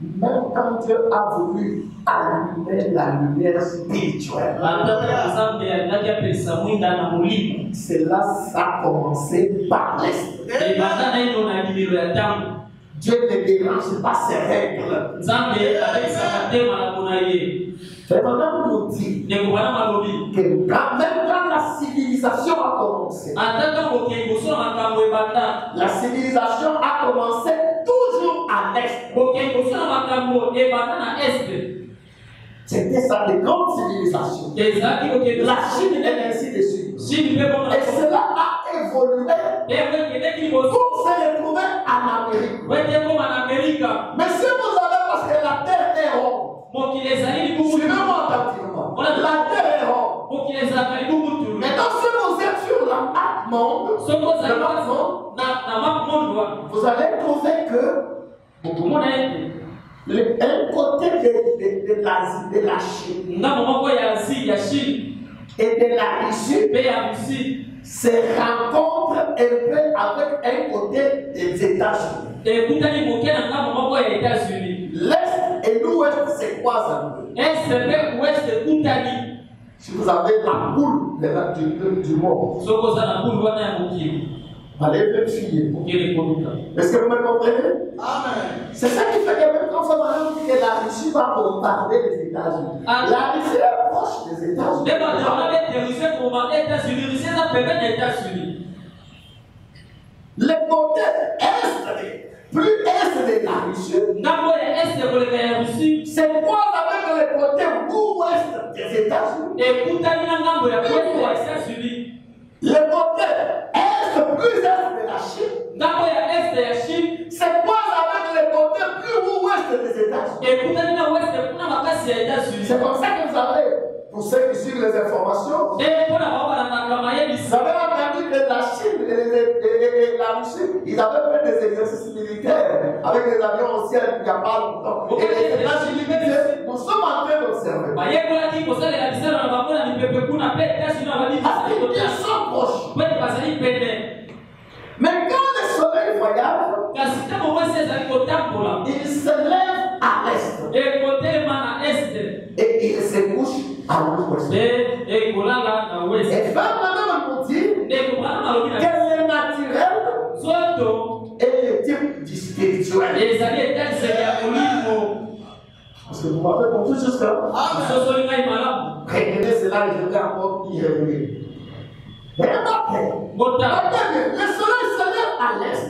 S1: Même quand Dieu a voulu allumer la lumière spirituelle, cela a commencé par l'Est. Dieu ne dérange pas ses règles. Maintenant, nous dit que même quand la civilisation a commencé, la civilisation a commencé toujours à l'Est. C'était ça, de grandes civilisations. La Chine est ainsi de suite. Et cela a évolué pour se retrouver en Amérique. Mais si vous avez, parce que la terre est ronde, suivez-moi attentivement. La terre est ronde. Maintenant, si vous êtes sur la map monde, vous allez trouver que un côté de l'Asie, de la Chine et de la Russie se rencontrent un peu avec un côté des États-Unis. L'Est et l'Ouest se croisent un peu. Si vous avez la boule du monde, allez vérifier. Est-ce que vous me comprenez? Amen. C'est ça qui fait que même quand on dit que la Russie va bombarder les États-Unis, la Russie est proche des États-Unis. Le côté est, plus est de la Russie, c'est quoi avec le côté ouest des États-Unis. Le côté est plus est de la Chine. C'est quoi avec le côté plus ouest des États-Unis? C'est comme ça que vous avez, pour ceux qui suivent les informations, vous avez entendu que la Chine et la Russie, ils avaient fait des exercices militaires avec des avions au ciel il n'y a pas longtemps. Et les États-Unis disaient, nous sommes en train d'observer. Ils sont proches. Mais quand le soleil voyage, il se lève à l'est et il se couche à l'ouest. Et Femme nous dit que le naturel est le type du spirituel. Parce que vous m'avez compris jusqu'à là. Regardez cela et je vais encore y revenir. Mais remarquez, le soleil se lève à l'est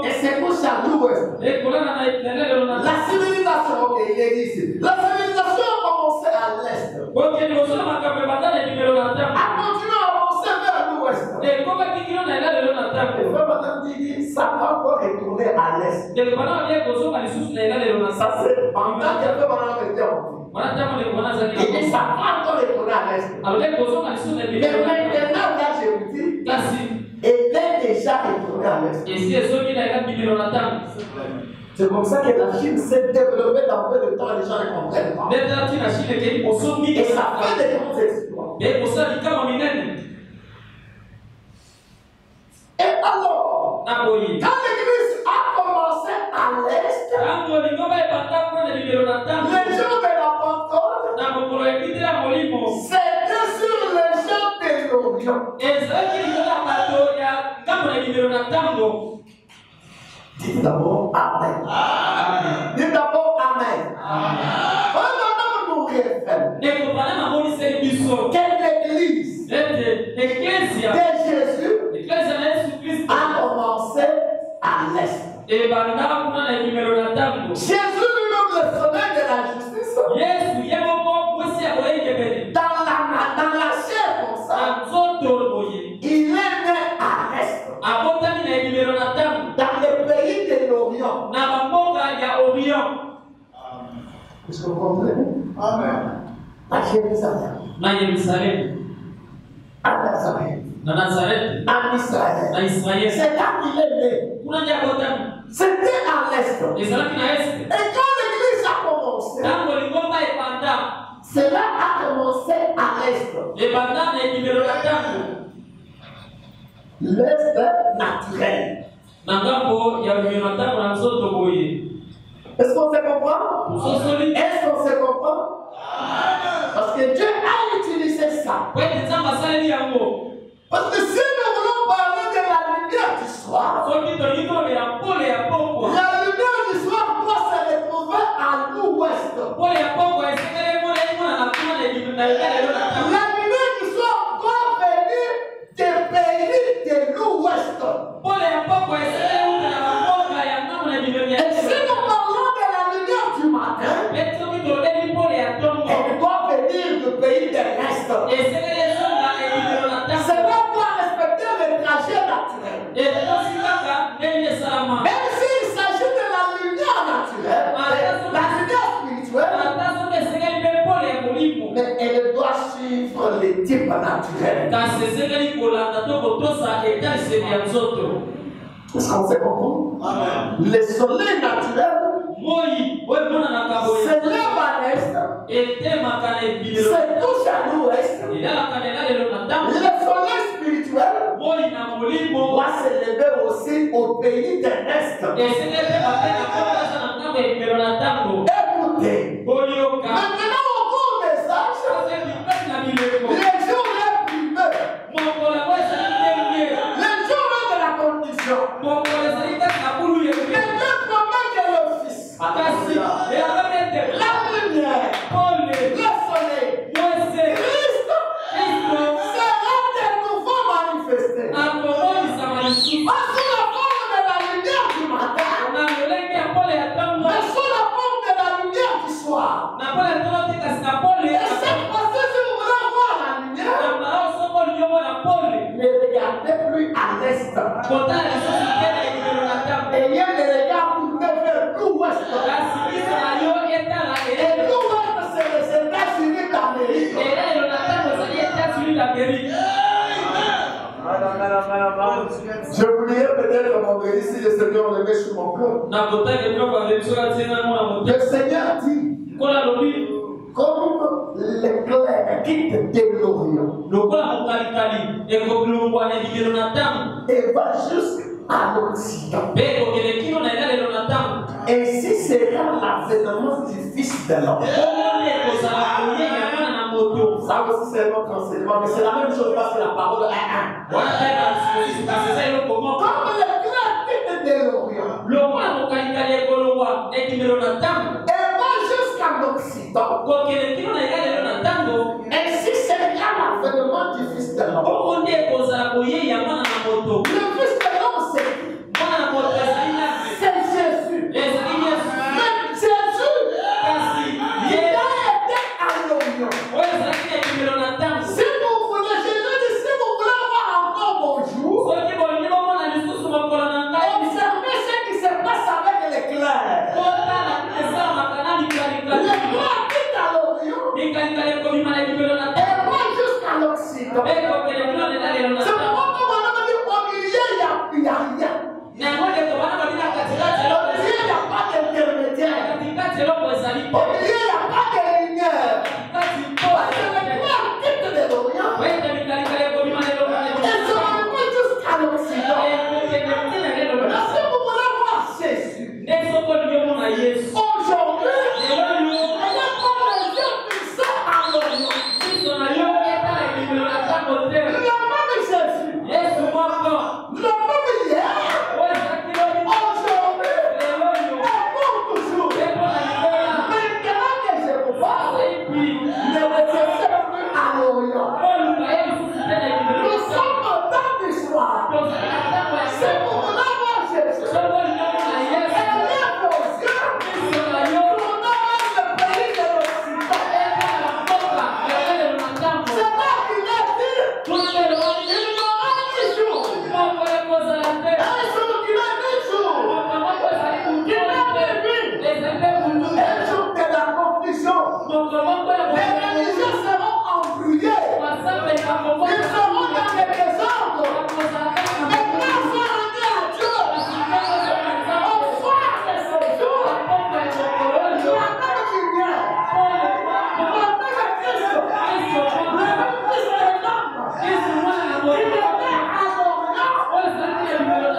S1: et se couche à l'ouest. La civilisation, ok, il est ici. La civilisation a commencé à l'est. A continué à avancer vers l'ouest. Et madame dit, ça va encore retourner à l'est. Ça c'est pendant qu'elle peut m'en dire. Il dit, ça va encore retourner à l'est. Mais maintenant, là, je vous dis, elle est déjà retournée à l'est. C'est comme ça que la Chine s'est développée dans peu de temps et les gens ne comprennent pas. Et ça fait des grands exploits. Et alors, quand l'église a commencé à l'est, les gens de la Pentecôte, c'était sur les gens de l'Orient. Dites d'abord Amen. Dites d'abord Amen. Maintenant, nous révèlons quelle église de Jésus a commencé à l'est. Jésus lui-même, le soleil de la justice, dans la chair comme ça, il est né à l'est. Dans le pays de l'Orient. Est-ce que vous comprenez? Amen. À Jérusalem. À Nazareth. À Israël. C'est là qu'il est né. C'était à l'est. Et quand l'église a commencé, cela a commencé à l'est. L'est naturel. Est-ce qu'on se comprend? Est-ce qu'on se comprend? Parce que Dieu a utilisé ça. Parce que si nous voulons parler de la lumière du soir, la lumière du soir doit se retrouver à l'ouest. La lumière du soir doit venir des pays de l'ouest. Et si nous parlons de la lumière du matin, elle doit venir du pays de l'est. Cela doit respecter le trajet naturel. Même s'il s'agit de la lumière naturelle, la lumière spirituelle, mais elle doit suivre les types naturels. Est-ce qu'on se comprend? Le soleil naturel se lève à l'est, se touche à l'ouest. Le soleil spirituel doit se lever aussi au pays de l'est. Écoutez, maintenant au cours des âges, les jours les primés, les jours de la condition, les deux promets de l'office, la lumière, le soleil, Christ sera de nouveau manifesté. Pas sous la forme de la lumière du matin, mais sous la forme de la lumière du soir. Et il y a des regards pour me faire l'ouest. Et l'ouest, c'est les États-Unis d'Amérique. Je voulais peut-être vendredi si le Seigneur le met sur mon cœur. Le Seigneur dit, comme l'éclair quitte de l'Orient et va jusqu'à l'Occident. Ainsi sera l'avènement du Fils de l'homme. Ça aussi c'est notre enseignement, mais c'est la même chose parce que la parole est un. Comme l'éclair quitte de l'Orient et va jusqu'à l'Occident. Ainsi sera l'avènement du Fils de l'homme. Le Fils de l'homme, c'est Jésus. Mais Jésus, il a été à l'Orient. Si vous voulez, Jésus dit, si vous voulez avoir encore mon jour, observez ce qui se passe avec l'éclair. L'éclair quitte à l'Orient et va jusqu'à l'Occident. C'est pourquoi on a dit au milieu, il n'y a rien. Au milieu, il n'y a pas d'intermédiaire. Au milieu, il n'y a pas de lumière. Parce que l'éclair quitte de l'Orient et se retrouve jusqu'à l'Occident. Alors, si vous voulez voir Jésus, aujourd'hui, ayez comme les yeux fixés à l'Orient. Le même Jésus, le même hier, aujourd'hui, et pour toujours. Maintenant que je vous parle, ne restez plus à l'Orient. Nous sommes au temps du soir. Si vous voulez voir Jésus, ayez vos yeux tournés vers le pays de l'Occident. C'est là qu'il a dit, il n'aura ni jour. Un jour qu'il a ni jour. Il n'a ni nuit. Un jour de la confusion. Les religieux seront embrouillés. Ils seront dans les désordres. Mais grâce à Dieu, au soir de ce jour, la même lumière, la même Christ, le même Fils de l'homme, il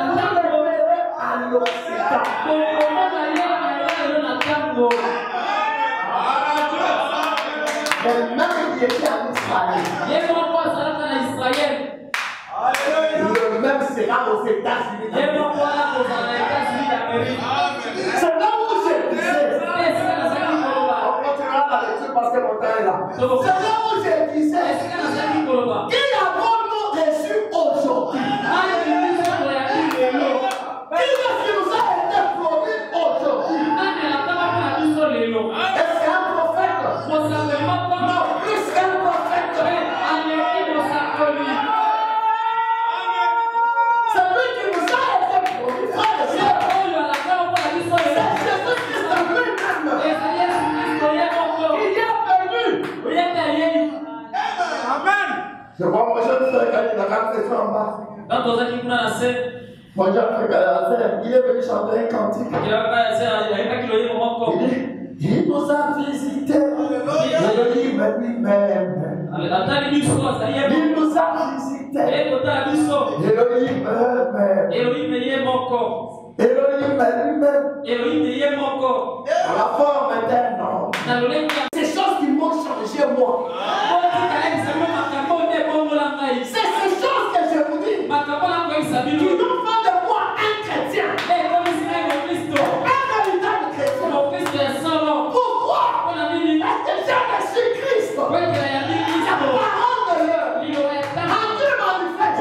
S1: était à l'Occident. Mais même il était en Israël. Le même sera aux États-Unis. C'est là où je disais. On continuera la lecture parce que mon temps est là. C'est là où je disais. Qui avons-nous reçu aujourd'hui? Qui est-ce qui nous a été promis aujourd'hui? Est-ce qu'un prophète? Non, plus qu'un prophète. C'est lui qui nous a été promis. Frère et sœur. C'est Jésus-Christ lui-même. Il est venu. Amen. Je vois mon jeune frère quand il a fait en bas. Mon jeune frère, il est venu chanter un cantique. Il nous a visités. Elohim lui-même. Il nous a visités. Elohim lui-même. À la forme d'un homme. Ces choses qui m'ont changé moi. C'est ces choses que je vous dis. Qui nous font de moi un chrétien. Un véritable chrétien. Pourquoi? Parce que j'ai reçu Christ. La parole de Dieu. En Dieu manifeste.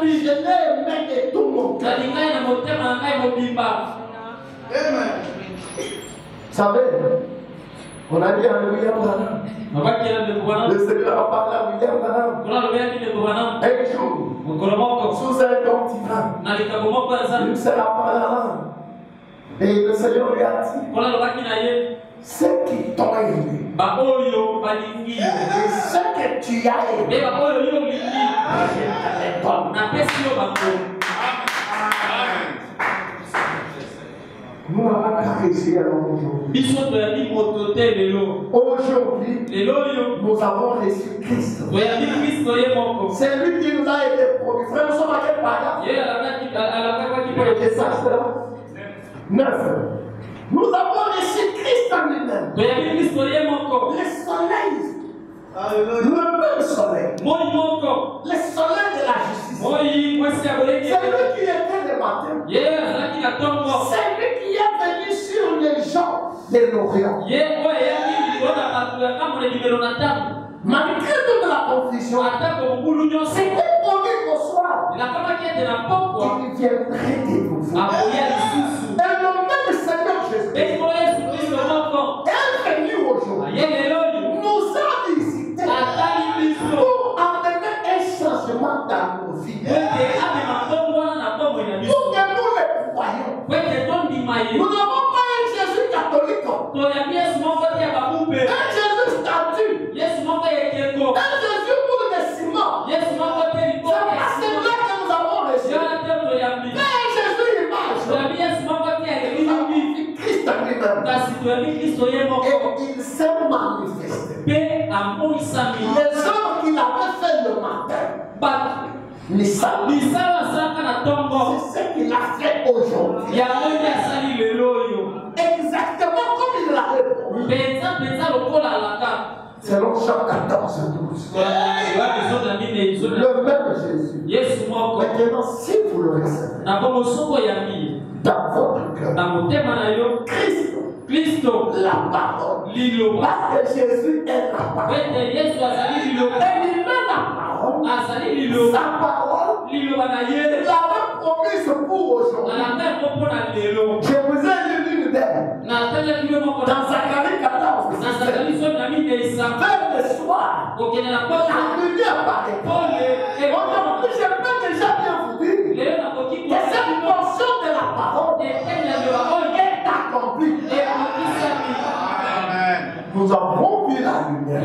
S1: Je l'ai aimé de tout mon cœur. Amen. Vous savez, On a dit à William Branham. Le Seigneur a parlé à William Branham. Un jour, sous un don divin, il s'est parlé. Et le Seigneur lui a dit, ce qui t'ont aimé, et ce que tu as aimé, je te les donne. Nous n'avons pas réussi alors aujourd'hui. Aujourd'hui, nous avons reçu Christ. C'est lui qui nous a été promis. Frère, nous sommes à quel paragraphe? Et ça, c'est là. 9. Nous avons reçu Christ en lui-même. Le soleil. Le même soleil. Le soleil de la justice. C'est lui qui était le matin. C'est lui qui est venu sur les gens de l'Orient. Malgré toute la confusion, c'était promis qu'au soir, il viendrait de nouveau. Et le même Seigneur Jésus est venu aujourd'hui, nous a visités pour amener un changement dans nos vies. Pour que nous les croyons. Nous n'avons pas un Jésus catholique, un Jésus statue, un Jésus pour le ciment. C'est pas celui que nous avons reçu. Mais un Jésus image. Christ en lui-même. Et il s'est manifesté. Les hommes qu'il avait fait le matin. C'est ce qu'il a fait aujourd'hui. Exactement comme il l'avait promis. Selon Jean 14, 12. Le même Jésus. Maintenant, si vous le recevez dans votre cœur, Christ, la parole. Parce que Jésus est la parole. Et il met la parole. Sa parole. Il l'avait promise pour aujourd'hui. Je vous ai lu une d'elle. Dans Zacharie 14. Vers le soir. La lumière paraît. Aujourd'hui, je peux déjà bien vous dire que cette portion de la parole est accomplie. Nous avons vu la lumière.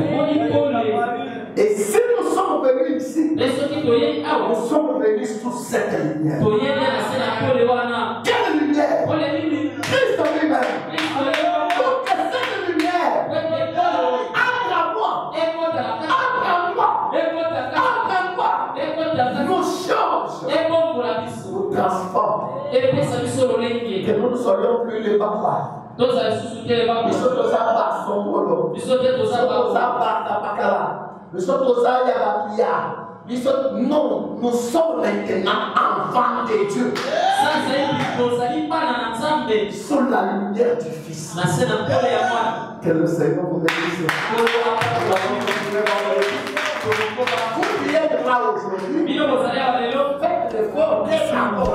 S1: Et si nous sommes venus ici, nous sommes venus sous cette lumière. Quelle lumière? Christ en lui-même. Pour que cette lumière nous change, nous transforme. Que nous ne soyons plus les papas. Nous sommes non, nous sommes maintenant enfants de Dieu. Sous la lumière du Fils. Que le Seigneur vous bénisse. Vous qui êtes là aujourd'hui, faites l'effort d'être encore.